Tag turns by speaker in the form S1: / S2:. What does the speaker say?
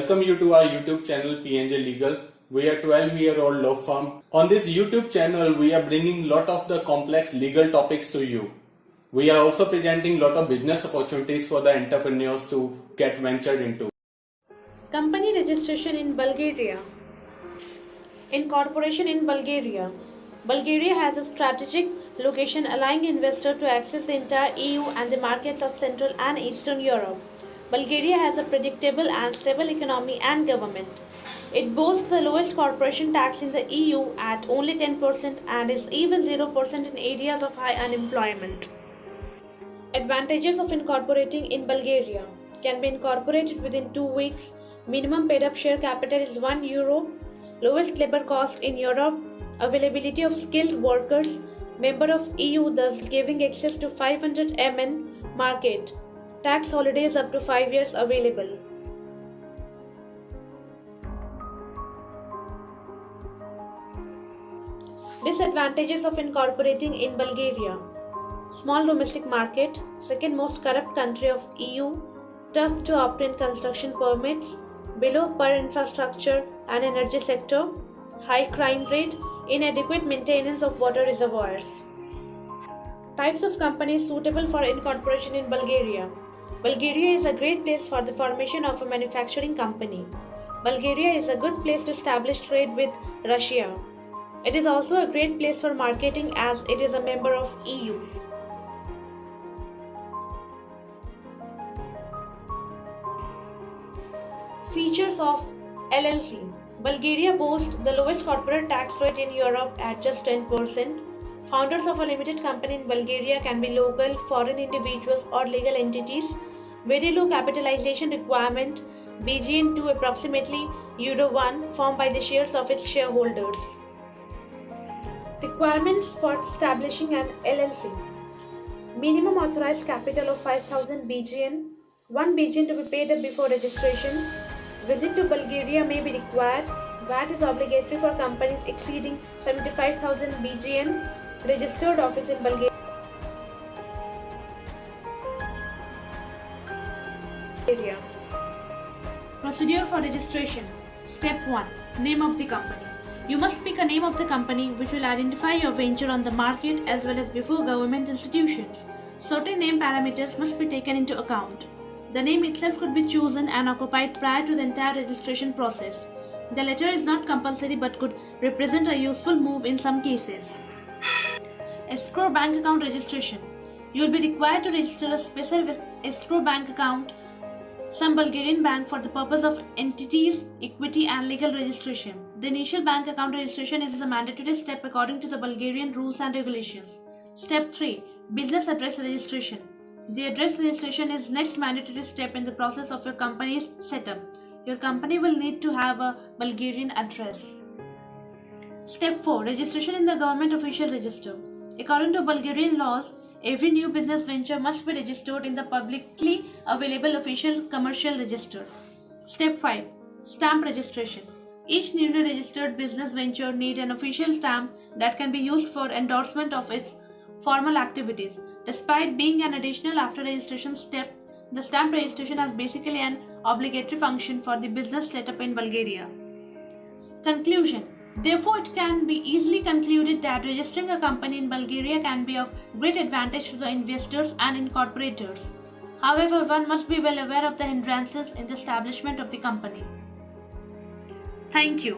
S1: welcome you to our YouTube channel PNJ Legal. We are 12-year-old law firm. On this YouTube channel, we are bringing lot of the complex legal topics to you. We are also presenting lot of business opportunities for the entrepreneurs to get ventured into.
S2: Company registration in Bulgaria. Incorporation in Bulgaria. Bulgaria has a strategic location allowing investors to access the entire EU and the markets of Central and Eastern Europe. Bulgaria has a predictable and stable economy and government. It boasts the lowest corporation tax in the EU at only 10% and is even 0% in areas of high unemployment. Advantages of incorporating in Bulgaria. Can be incorporated within 2 weeks. Minimum paid up share capital is €1. Lowest labor cost in Europe. Availability of skilled workers. Member of EU, thus giving access to 500 MN market. Tax holidays up to 5 years available. Disadvantages of incorporating in Bulgaria. Small domestic market, second most corrupt country of EU, tough to obtain construction permits, below per infrastructure and energy sector, high crime rate, inadequate maintenance of water reservoirs. Types of companies suitable for incorporation in Bulgaria. Bulgaria is a great place for the formation of a manufacturing company. Bulgaria is a good place to establish trade with Russia. It is also a great place for marketing as it is a member of EU. Features of LLC. Bulgaria boasts the lowest corporate tax rate in Europe at just 10%. Founders of a limited company in Bulgaria can be local, foreign individuals or legal entities. Very low capitalization requirement, BGN to approximately €1 formed by the shares of its shareholders. Requirements for establishing an LLC. Minimum authorized capital of 5,000 BGN. 1 BGN to be paid up before registration. Visit to Bulgaria may be required. VAT is obligatory for companies exceeding 75,000 BGN. Registered office in Bulgaria. Procedure for registration. Step 1. Name of the company. You must pick a name of the company which will identify your venture on the market as well as before government institutions. Certain name parameters must be taken into account. The name itself could be chosen and occupied prior to the entire registration process. The letter is not compulsory but could represent a useful move in some cases. Escrow bank account registration. You will be required to register a special escrow bank account, some Bulgarian bank for the purpose of entities, equity and legal registration. The initial bank account registration is a mandatory step according to the Bulgarian rules and regulations. Step 3. Business address registration. The address registration is next mandatory step in the process of your company's setup. Your company will need to have a Bulgarian address. Step 4. Registration in the government official register. According to Bulgarian laws, every new business venture must be registered in the publicly available official commercial register. Step 5. Stamp registration. Each newly registered business venture needs an official stamp that can be used for endorsement of its formal activities. Despite being an additional after registration step, the stamp registration has basically an obligatory function for the business setup in Bulgaria. Conclusion. Therefore, it can be easily concluded that registering a company in Bulgaria can be of great advantage to the investors and incorporators. However, one must be well aware of the hindrances in the establishment of the company. Thank you.